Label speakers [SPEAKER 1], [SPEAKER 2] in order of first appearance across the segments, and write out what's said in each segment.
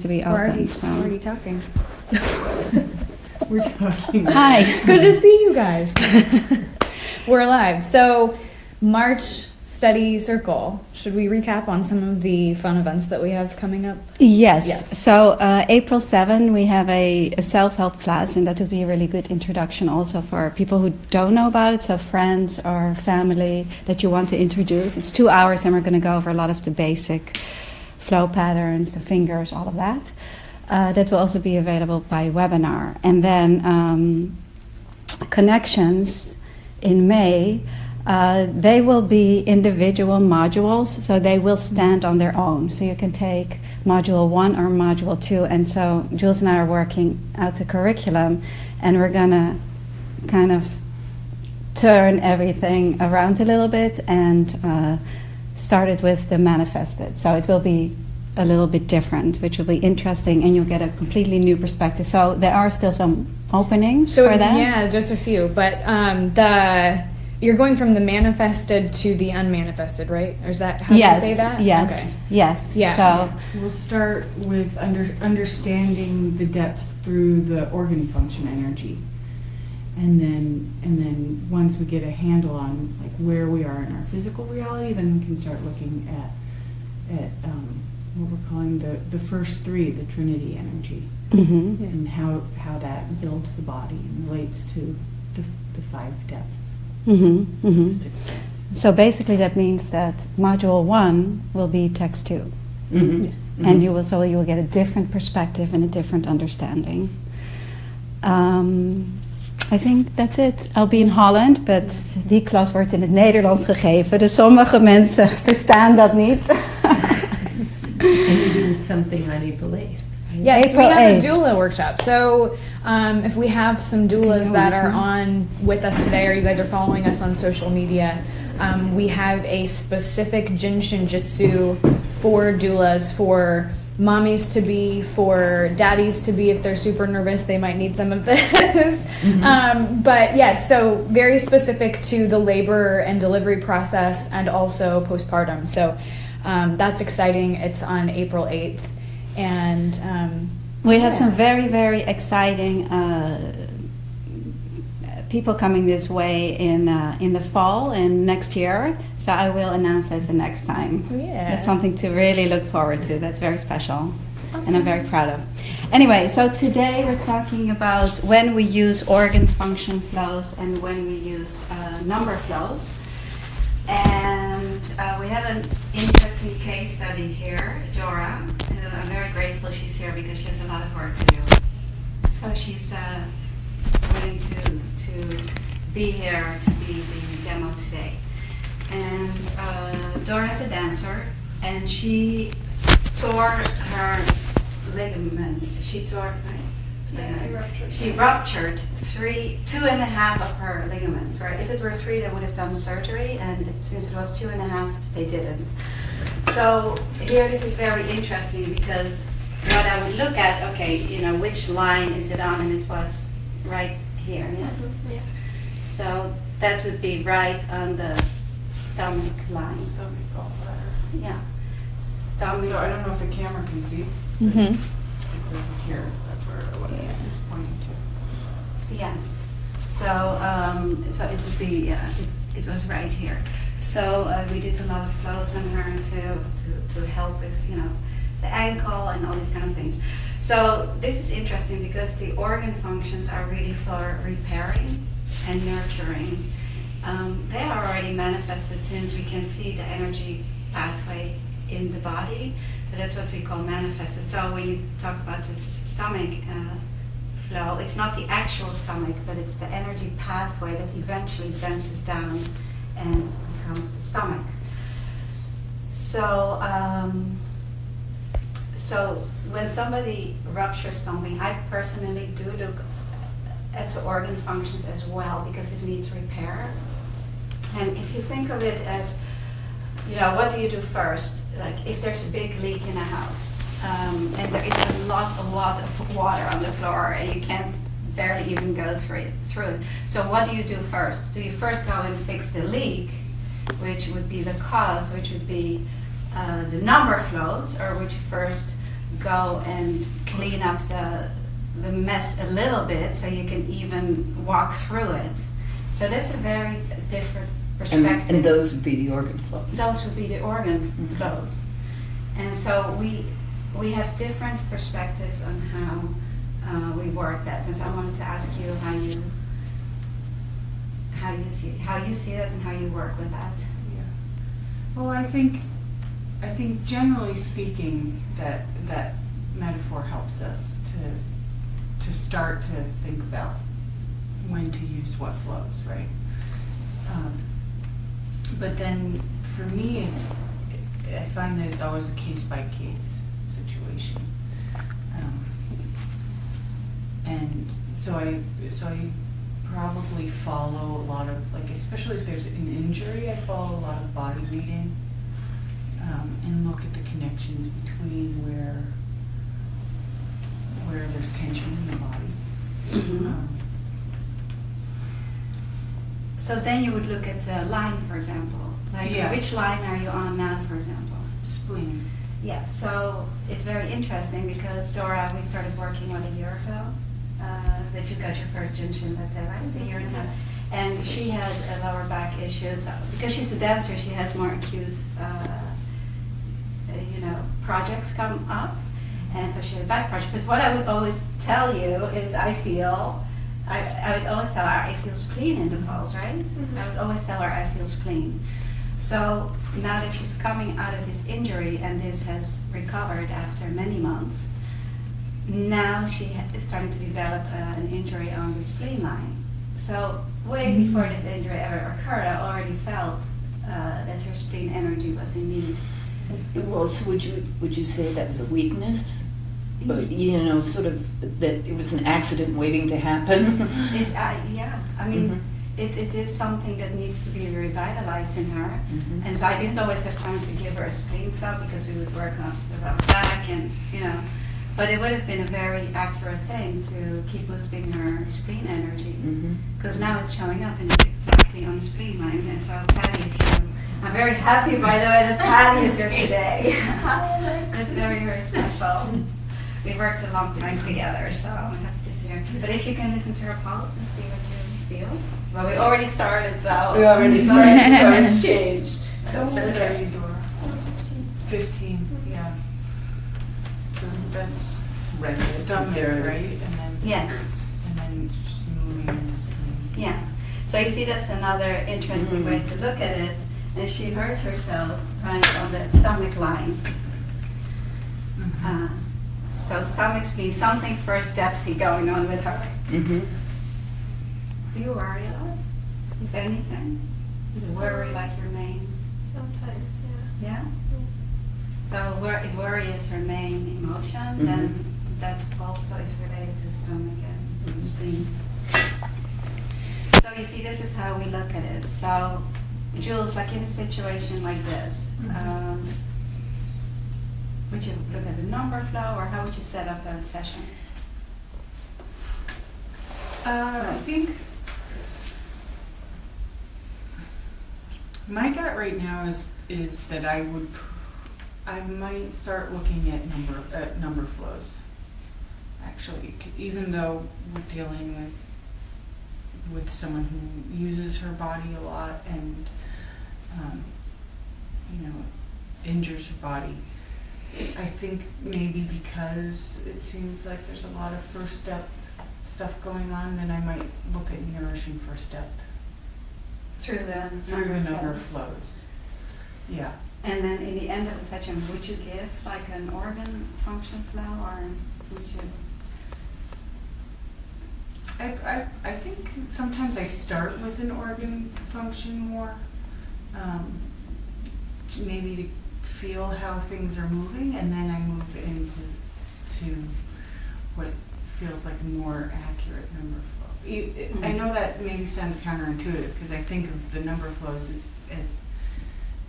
[SPEAKER 1] to be open. So.
[SPEAKER 2] Who are you talking?
[SPEAKER 3] We're talking.
[SPEAKER 1] Hi.
[SPEAKER 2] Good to see you guys. We're live. So, March Study Circle. Should we recap on some of the fun events that we have coming up?
[SPEAKER 1] Yes. So April 7, we have a self-help class, and that would be a really good introduction also for people who don't know about it, so friends or family that you want to introduce. It's 2 hours, and we're going to go over a lot of the basic flow patterns, the fingers, all of that. That will also be available by webinar. And then connections in May, they will be individual modules, so they will stand on their own. So you can take module 1 or module 2. And so Jules and I are working out the curriculum, and we're going to kind of turn everything around a little bit and start it with the manifested. So it will be a little bit different, which will be interesting, and you'll get a completely new perspective. So there are still some openings for that.
[SPEAKER 2] Yeah, just a few. But you're going from the manifested to the unmanifested, right? Or is that how you say that?
[SPEAKER 1] Yes,
[SPEAKER 2] okay.
[SPEAKER 1] yes.
[SPEAKER 2] Yeah.
[SPEAKER 1] So
[SPEAKER 3] We'll start with understanding the depths through the organ function energy. And then once we get a handle on like where we are in our physical reality, then we can start looking at what we're calling the first three, the Trinity energy, and how that builds the body and relates to the 5 depths. 6 depths.
[SPEAKER 1] So basically that means that module 1 will be text 2. And you will get a different perspective and a different understanding. I think that's it. I'll be in Holland, but die klas wordt in het Nederlands gegeven. Dus sommige mensen verstaan dat niet.
[SPEAKER 4] And you're doing something on April 8th.
[SPEAKER 2] Yes,
[SPEAKER 1] April
[SPEAKER 2] we have
[SPEAKER 1] 8th.
[SPEAKER 2] a doula workship. So if we have some doulas that are on with us today, or you guys are following us on social media, we have a specific Jin Shin Jitsu for doulas, for mommies to be, for daddies to be. If they're super nervous, they might need some of this. But yes, so very specific to the labor and delivery process, and also postpartum. So that's exciting. It's on April 8th. And
[SPEAKER 1] we have some very, very exciting people coming this way in the fall and next year. So I will announce that the next time.
[SPEAKER 2] Yeah.
[SPEAKER 1] That's something to really look forward to. That's very special. Awesome. And I'm very proud of. Anyway, so today we're talking about when we use organ function flows and when we use number flows. And we have an interesting case study here, Dora. I'm very grateful she's here because she has a lot of work to do. So she's willing to be here to be the demo today. And Dora's a dancer, and she tore her ligaments. She ruptured 2.5 of her ligaments, right? If it were 3, they would have done surgery, and since it was 2.5, they didn't. So here, this is very interesting because what I would look at, which line is it on? And it was right here, yeah?
[SPEAKER 2] Yeah.
[SPEAKER 1] So that would be right on the stomach line.
[SPEAKER 3] Stomach gallbladder.
[SPEAKER 1] Yeah. Stomach.
[SPEAKER 3] So I don't know if the camera can see.
[SPEAKER 2] Mm-hmm.
[SPEAKER 3] It's over here. That's where Alexis is pointing to.
[SPEAKER 1] Yes. So it would be, it was right here. So we did a lot of flows on her to help with, the ankle and all these kind of things. So this is interesting because the organ functions are really for repairing and nurturing. They are already manifested since we can see the energy pathway in the body. So that's what we call manifested. So when you talk about this stomach flow, it's not the actual stomach, but it's the energy pathway that eventually dances down and becomes the stomach. So, so when somebody ruptures something, I personally do look at the organ functions as well because it needs repair. And if you think of it as, what do you do first? Like if there's a big leak in a house, and there is a lot of water on the floor, and you can't barely even go through it. So what do you do first? Do you first go and fix the leak, which would be the cause, which would be the number flows, or would you first go and clean up the mess a little bit so you can even walk through it. So that's a very different perspective.
[SPEAKER 5] And those would be the organ flows.
[SPEAKER 1] Those would be the organ flows. And so we have different perspectives on how we work that. And so I wanted to ask you how you see it and how you work with that.
[SPEAKER 3] Yeah. Well, I think generally speaking that metaphor helps us to start to think about when to use what flows, right? But then for me, I find that it's always a case-by-case situation. And so I probably follow a lot of, like, especially if there's an injury, I follow a lot of body reading and look at the connections between where there's tension in the body.
[SPEAKER 1] So then you would look at the line, for example. Like,
[SPEAKER 3] Yeah.
[SPEAKER 1] which line are you on now, for example?
[SPEAKER 3] Spleen.
[SPEAKER 1] Yeah, so it's very interesting because Dora, we started working a year ago. That you got your first Jinshin, let's say, right? A year and a half. And she had lower back issues. Because she's a dancer, she has more acute, projects come up. And so she had a back project. But what I would always tell you is I would always tell her I feel spleen in the pulse, right? I would always tell her I feel spleen. So now that she's coming out of this injury and this has recovered after many months, now she is starting to develop an injury on the spleen line. So way before this injury ever occurred, I already felt that her spleen energy was in need.
[SPEAKER 5] Well, so would you say that was a weakness? But, sort of that it was an accident waiting to happen?
[SPEAKER 1] Yeah, I mean, it is something that needs to be revitalized in her. And so I didn't always have time to give her a spleen flow because we would work on the back and, but it would have been a very accurate thing to keep boosting her spleen energy. Because now it's showing up and it's exactly on the spleen line. And so Patty is here. I'm very happy, by the way, that Patty is here today. It's very, very special. We've worked a long time together, so I'm happy to see her. But if you can listen to her pulse and see what you feel. Well, we already started, so.
[SPEAKER 5] We already started, so it's changed.
[SPEAKER 3] That's okay. 15, yeah. So that's
[SPEAKER 5] Right,
[SPEAKER 3] stomach, right? And then
[SPEAKER 1] Yes.
[SPEAKER 3] And then just moving into spleen.
[SPEAKER 1] Yeah. So you see, that's another interesting way to look at it. And she hurt herself right on that stomach line. So stomach spleen, something first depthy going on with her. Do you worry a lot, if anything? Is worry like your main?
[SPEAKER 6] Sometimes, yeah.
[SPEAKER 1] Yeah? So worry is her main emotion, then that also is related to stomach and spleen. So you see, this is how we look at it. So, Jules, like in a situation like this, would you look at the number flow, or how would you set up a session?
[SPEAKER 3] I think my gut right now is that I might start looking at number flows. Actually, even though we're dealing with someone who uses her body a lot and injures her body, I think maybe because it seems like there's a lot of first depth stuff going on, then I might look at nourishing first depth
[SPEAKER 1] Through the
[SPEAKER 3] number of flows. Yeah.
[SPEAKER 1] And then in the end of the session, would you give like an organ function flow, or would you?
[SPEAKER 3] I think sometimes I start with an organ function more, maybe to feel how things are moving, and then I move into what feels like a more accurate number flow. I know that maybe sounds counterintuitive because I think of the number flows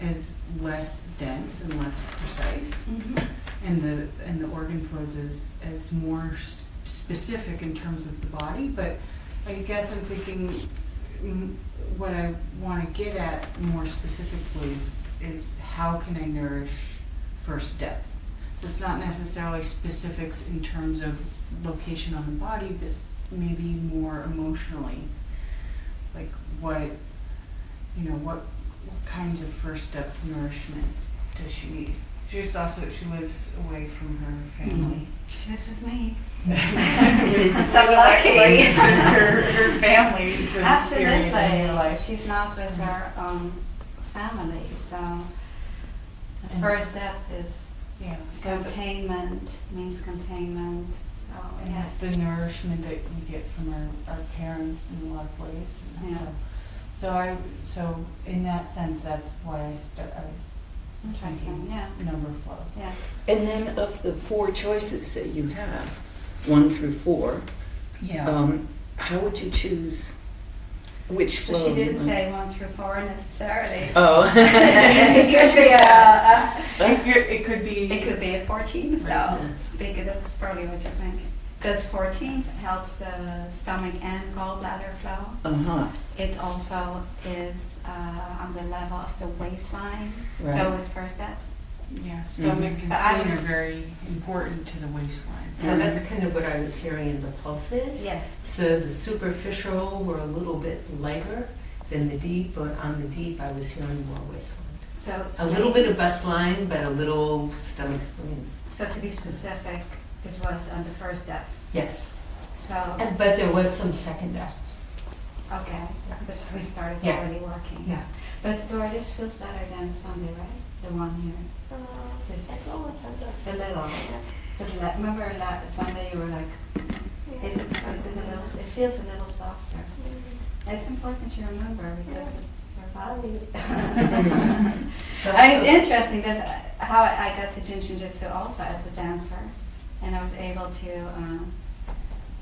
[SPEAKER 3] as less dense and less precise, and the organ flows as more specific in terms of the body. But I guess I'm thinking what I want to get at more specifically is how can I nourish first depth? So it's not necessarily specifics in terms of location on the body, but maybe more emotionally. Like what kinds of first step nourishment does she need? She lives away from her family.
[SPEAKER 1] She lives with me.
[SPEAKER 3] So lucky. It's her family for this period in her life.
[SPEAKER 1] Absolutely. She's not with her own family, so the
[SPEAKER 3] And
[SPEAKER 1] first step is
[SPEAKER 3] Yeah. So
[SPEAKER 1] containment, means containment. So
[SPEAKER 3] and
[SPEAKER 1] yes.
[SPEAKER 3] it's the nourishment that we get from our parents in a lot of ways. And
[SPEAKER 1] Yeah.
[SPEAKER 3] So in that sense, that's why I
[SPEAKER 1] Interesting, yeah.
[SPEAKER 3] number flows.
[SPEAKER 1] Yeah.
[SPEAKER 5] And then of the 4 choices that you have, 1 through 4, how would you choose which
[SPEAKER 1] So
[SPEAKER 5] flow?
[SPEAKER 1] she didn't
[SPEAKER 5] you
[SPEAKER 1] say 1 through 4 necessarily.
[SPEAKER 5] Oh.
[SPEAKER 1] It could be
[SPEAKER 3] It could be.
[SPEAKER 1] It could be a 14 flow.
[SPEAKER 5] Yeah.
[SPEAKER 1] Because that's probably what you're thinking. Because 14 helps the stomach and gallbladder flow.
[SPEAKER 5] Uh-huh.
[SPEAKER 1] It also is on the level of the waistline.
[SPEAKER 5] Right.
[SPEAKER 1] So it's first step.
[SPEAKER 3] Yeah, stomach and
[SPEAKER 1] So I
[SPEAKER 3] spleen
[SPEAKER 1] would-
[SPEAKER 3] are very important to the waistline.
[SPEAKER 4] So that's kind of what I was hearing in the pulses.
[SPEAKER 1] Yes.
[SPEAKER 4] So the superficial were a little bit lighter than the deep, but on the deep I was hearing more waistline.
[SPEAKER 1] So
[SPEAKER 4] A little bit of bust line, but a little stomach spleen.
[SPEAKER 1] So to be specific, it was on the first step.
[SPEAKER 4] Yes.
[SPEAKER 1] So
[SPEAKER 4] But there was some second depth.
[SPEAKER 1] okay, but we started
[SPEAKER 4] Yeah.
[SPEAKER 1] already working.
[SPEAKER 4] Yeah.
[SPEAKER 1] But Dora, this feels better than Sunday, right? The one here.
[SPEAKER 6] It's all
[SPEAKER 1] The little. But remember Sunday you were like, this is a little. It feels a little softer. It's important to remember because it's your body.
[SPEAKER 4] So
[SPEAKER 1] It's interesting that how I got to Jin Shin Jitsu also as a dancer, and I was able to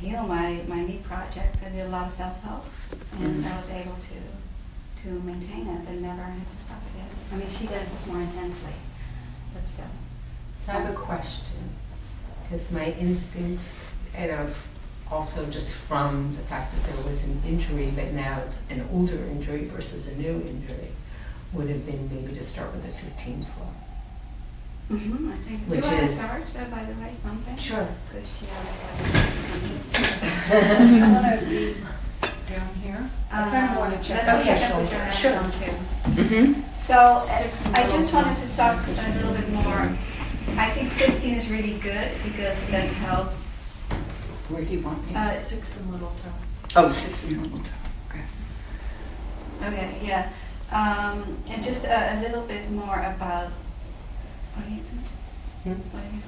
[SPEAKER 1] heal my knee project. I did a lot of self-help, and I was able to maintain it and never had to stop again. I mean, she does this more intensely, but still.
[SPEAKER 4] So I have a question, because my instincts, also just from the fact that there was an injury, but now it's an older injury versus a new injury, would have been maybe to start with a 15 flow.
[SPEAKER 1] Mm-hmm, I think.
[SPEAKER 4] Which
[SPEAKER 1] Do you want to
[SPEAKER 4] is-
[SPEAKER 1] start, by the way, something?
[SPEAKER 4] Sure.
[SPEAKER 1] Because she
[SPEAKER 3] I want to be down here. I kind of want to check
[SPEAKER 1] let's
[SPEAKER 3] out
[SPEAKER 1] see
[SPEAKER 3] the
[SPEAKER 1] if I can put
[SPEAKER 3] shoulder.
[SPEAKER 1] your hands
[SPEAKER 4] Sure.
[SPEAKER 1] on too.
[SPEAKER 5] Mm-hmm.
[SPEAKER 1] So I just wanted to talk a little bit more. I think 15 is really good because that helps.
[SPEAKER 5] Where do you want me?
[SPEAKER 3] 6 and little toe.
[SPEAKER 5] Oh, 6 and little toe. Okay.
[SPEAKER 1] Okay, yeah. And just a little bit more about. What are you doing?
[SPEAKER 4] Hmm?
[SPEAKER 1] What are you?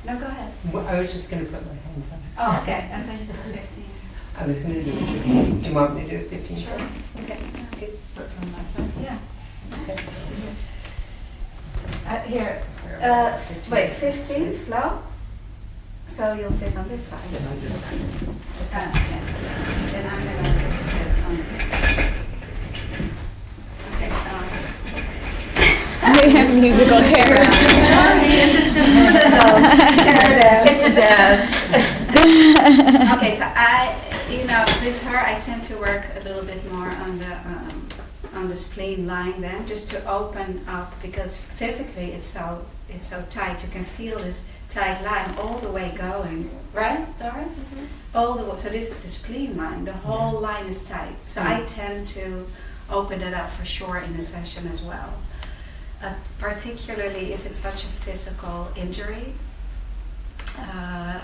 [SPEAKER 1] No, go ahead.
[SPEAKER 4] Well, I was just going to put my hands on it.
[SPEAKER 1] Oh, okay. I said you said 15.
[SPEAKER 4] I was going to do it 15. Do you want me to do it 15?
[SPEAKER 1] Sure. Okay.
[SPEAKER 4] Good.
[SPEAKER 3] But from that side.
[SPEAKER 1] Yeah.
[SPEAKER 4] Okay.
[SPEAKER 1] Here. Wait, 15 flow. So you'll sit on this side.
[SPEAKER 4] Sit on this side.
[SPEAKER 1] Yeah. Then I'm gonna sit on. Okay, so.
[SPEAKER 2] We have musical chairs.
[SPEAKER 1] This is just for the adults.
[SPEAKER 5] It's a dance.
[SPEAKER 1] Okay, so with her, I tend to work a little bit more on the spleen line then, just to open up, because physically it's so tight. You can feel this tight line all the way going, right, Dora? All the way. So this is the spleen line. The whole line is tight. So I tend to open it up for sure in a session as well. Particularly if it's such a physical injury,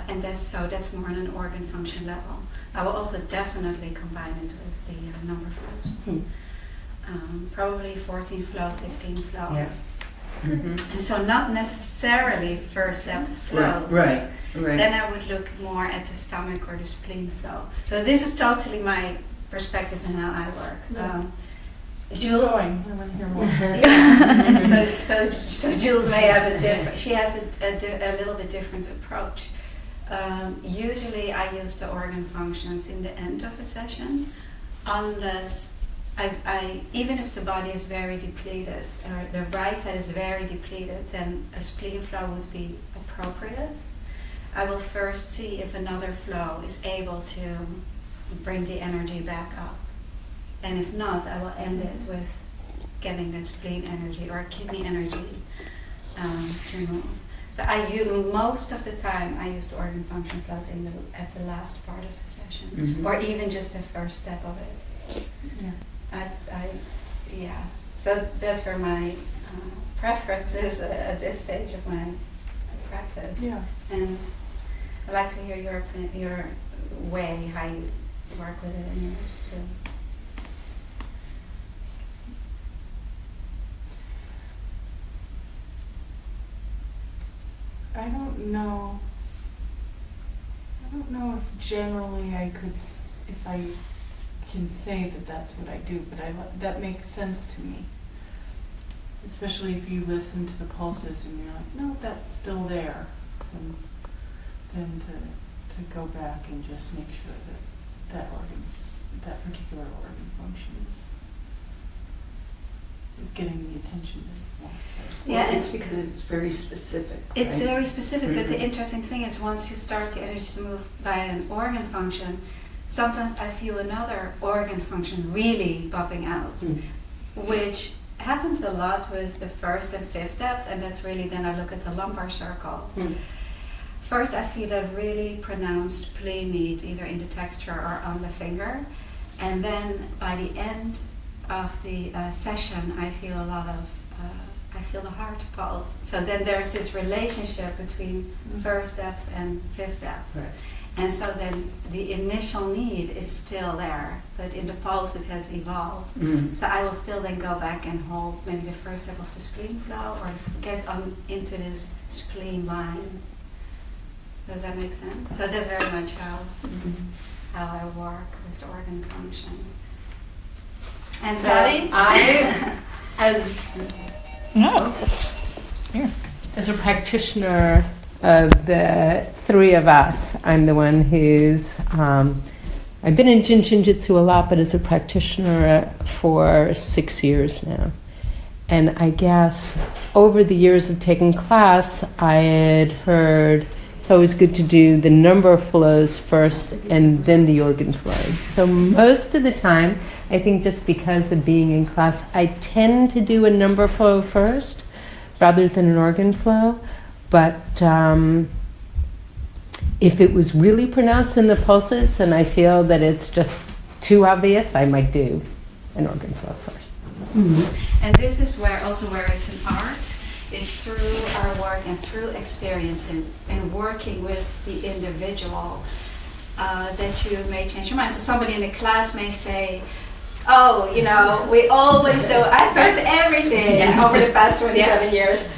[SPEAKER 1] and that's more on an organ function level. I will also definitely combine it with the number flows. Probably 14 flow, 15 flow.
[SPEAKER 4] Yeah.
[SPEAKER 5] Mm-hmm.
[SPEAKER 1] And so not necessarily first depth flows.
[SPEAKER 5] Right.
[SPEAKER 1] Then I would look more at the stomach or the spleen flow. So this is totally my perspective and how I work. Jules,
[SPEAKER 3] I want to hear more.
[SPEAKER 1] yeah. So Jules may have a different. She has a little bit different approach. Usually, I use the organ functions in the end of a session, unless I even if the body is very depleted, or the right side is very depleted, then a spleen flow would be appropriate. I will first see if another flow is able to bring the energy back up. And if not, I will end it with getting that spleen energy or kidney energy to move. So most of the time I use the organ function flows at the last part of the session, or even just the first step of it. Yeah. So that's where my preference is at this stage of my practice.
[SPEAKER 3] Yeah.
[SPEAKER 1] And I'd like to hear your way, how you work with it in yours too.
[SPEAKER 3] I don't know if generally if I can say that that's what I do, but that makes sense to me. Especially if you listen to the pulses and you're like, no, that's still there. And then to go back and just make sure that particular organ function is getting the attention that it wants.
[SPEAKER 5] Yeah, it's because it's very specific.
[SPEAKER 1] It's
[SPEAKER 5] right?
[SPEAKER 1] very specific, but the interesting thing is once you start the energy to move by an organ function, sometimes I feel another organ function really popping out, which happens a lot with the first and fifth depth, and that's really then I look at the lumbar circle. First I feel a really pronounced plea need either in the texture or on the finger, and then by the end of the session I feel a lot of I feel the heart pulse. So then there's this relationship between first depth and fifth depth.
[SPEAKER 5] Right.
[SPEAKER 1] And so then the initial need is still there, but in the pulse it has evolved. So I will still then go back and hold maybe the first step of the spleen flow or get on into this spleen line. Does that make sense? So that's very much how I work with the organ functions. And
[SPEAKER 4] So
[SPEAKER 1] Patty?
[SPEAKER 4] As a practitioner of the three of us, I'm the one who's, I've been in Jin Jitsu a lot, but as a practitioner for 6 years now. And I guess over the years of taking class, I had heard it's always good to do the number flows first and then the organ flows. So most of the time, I think just because of being in class, I tend to do a number flow first rather than an organ flow. But if it was really pronounced in the pulses and I feel that it's just too obvious, I might do an organ flow first.
[SPEAKER 1] And this is where it's an art. It's through our work and through experience and working with the individual that you may change your mind. So somebody in the class may say, oh, we always do. I've heard everything over the past 27 years.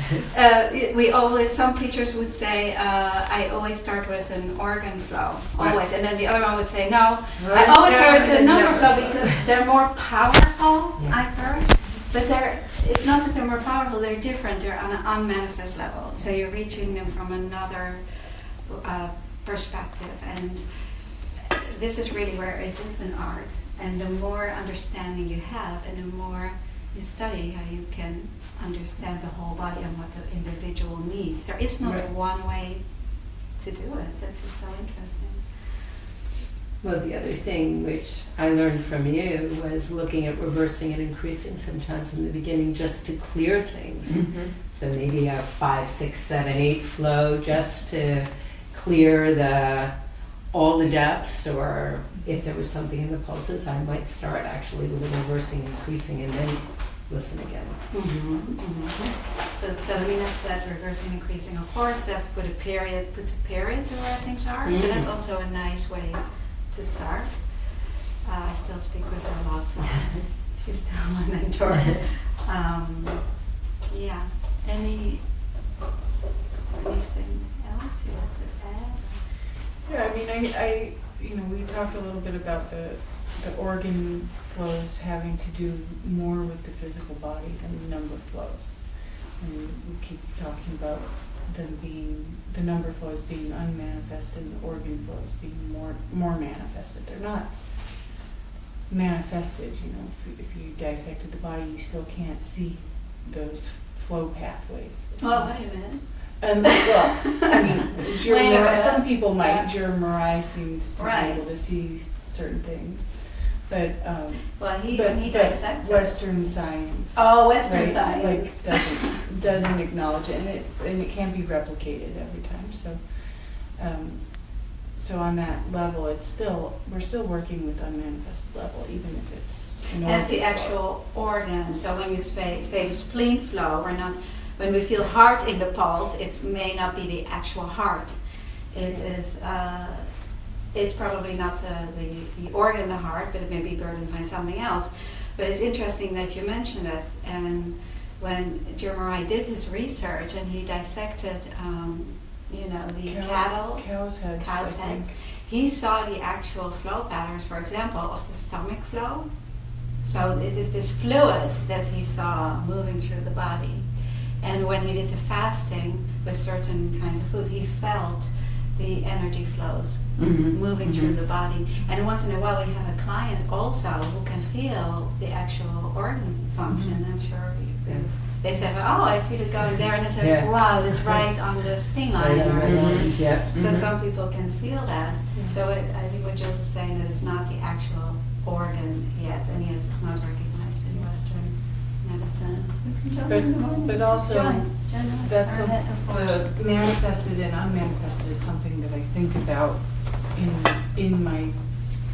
[SPEAKER 1] Some teachers would say, I always start with an organ flow, always. And then the other one would say, no, I always start with a number flow because they're more powerful, I've heard. But it's not that they're more powerful, they're different, they're on an unmanifest level. So you're reaching them from another perspective. And this is really where it is an art. And the more understanding you have and the more you study how you can understand the whole body and what the individual needs. There is not one way to do it. That's just so interesting.
[SPEAKER 4] Well, the other thing which I learned from you was looking at reversing and increasing sometimes in the beginning just to clear things. So maybe a 5, 6, 7, 8 flow just to clear all the depths, or if there was something in the pulses, I might start actually with a reversing, increasing, and then listen again.
[SPEAKER 1] So Philomena said reversing, increasing of 4 steps, puts a period to where things are. So that's also a nice way to start. I still speak with her a lot, so she's still my mentor. Anything else you want to add?
[SPEAKER 3] Yeah, I mean, we talked a little bit about the organ flows having to do more with the physical body than the number flows. And we keep talking about them being, the number flows being unmanifested and the organ flows being more manifested. They're not manifested, if you dissected the body, you still can't see those flow pathways.
[SPEAKER 1] Well, wait a minute.
[SPEAKER 3] Some people might. Your MRI seems to be able to see certain things. but
[SPEAKER 1] Well,
[SPEAKER 3] but,
[SPEAKER 1] when he
[SPEAKER 3] but
[SPEAKER 1] dissected.
[SPEAKER 3] Western science.
[SPEAKER 1] Oh, Western
[SPEAKER 3] right,
[SPEAKER 1] science.
[SPEAKER 3] like doesn't acknowledge it, and it can't be replicated every time. So, so on that level, we're still working with unmanifested level, even if it's
[SPEAKER 1] As the actual organ. So when you say the spleen flow, when we feel heart in the pulse, it may not be the actual heart. It is. It's probably not the organ, the heart, but it may be burdened by something else. But it's interesting that you mentioned it. And when Jeremiah did his research and he dissected, the
[SPEAKER 3] cow's heads,
[SPEAKER 1] he saw the actual flow patterns, for example, of the stomach flow. So it is this fluid that he saw moving through the body. And when he did the fasting with certain kinds of food, he felt the energy flows moving through the body. And once in a while we have a client also who can feel the actual organ function. I'm sure they said, oh, I feel it going there, and it's like, wow, it's right on the spine line. So some people can feel that. So I think what Jules is saying, that it's not the actual organ yet, and yes, it's not recognized in Western medicine.
[SPEAKER 3] But also,
[SPEAKER 1] John,
[SPEAKER 3] that's
[SPEAKER 1] our head of
[SPEAKER 3] the manifested and unmanifested is something that I think about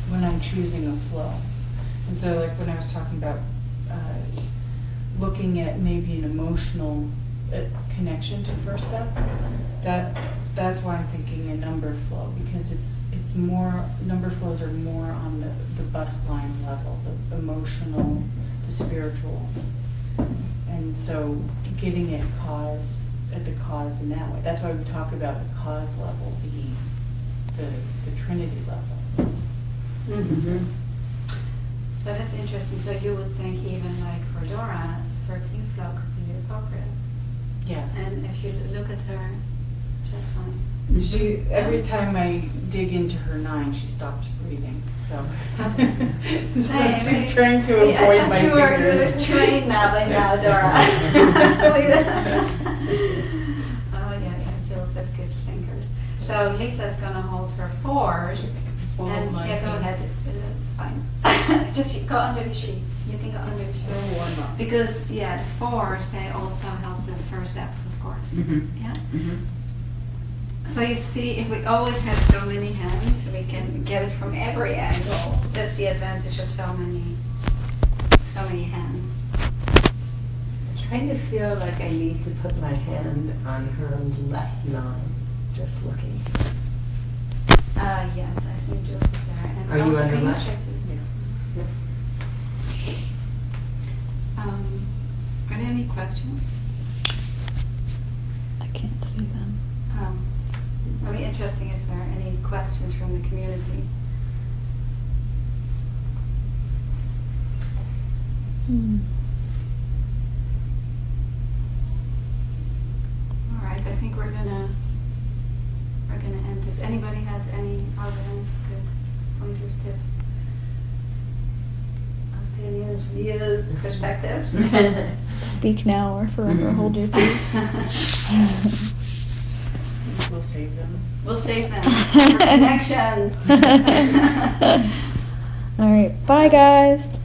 [SPEAKER 3] when I'm choosing a flow. And so, like when I was talking about looking at maybe an emotional connection to first step, that's why I'm thinking a number flow, because it's more, number flows are more on the bus line level, the emotional, the spiritual. And so getting at the cause in that way. That's why we talk about the cause level being the Trinity level.
[SPEAKER 1] Mm-hmm. So that's interesting. So you would think even like for Dora, 13 flow could be appropriate.
[SPEAKER 3] Yes.
[SPEAKER 1] And if you look at her chest line.
[SPEAKER 3] She, every time I dig into her 9, she stops breathing. So, so she's trying to avoid my fingers.
[SPEAKER 1] You were trained now by now, Dora. Oh yeah, Jules has good fingers. So Lisa's gonna hold her 4s. And yeah, go ahead. It's fine. Just go under the sheet. You can go under the sheet. Because the 4s, they also help the first steps, of course. Yeah. So you see, if we always have so many hands, we can get it from every angle. That's the advantage of so many hands.
[SPEAKER 4] I kind of feel like I need to put my hand on her left 9, just looking.
[SPEAKER 1] Yes, I think Jules is there. And
[SPEAKER 4] Are you
[SPEAKER 1] also,
[SPEAKER 4] on her
[SPEAKER 1] can
[SPEAKER 4] left?
[SPEAKER 1] check this?
[SPEAKER 4] Yeah.
[SPEAKER 1] Are there any questions?
[SPEAKER 2] I can't see them.
[SPEAKER 1] Really interesting if there are any questions from the community. All right, I think we're gonna end this. Anybody has any other good pointers, tips, opinions, views, perspectives?
[SPEAKER 2] Speak now or forever hold your peace.
[SPEAKER 3] We'll save them.
[SPEAKER 1] We'll save them for connections.
[SPEAKER 2] All right, bye guys.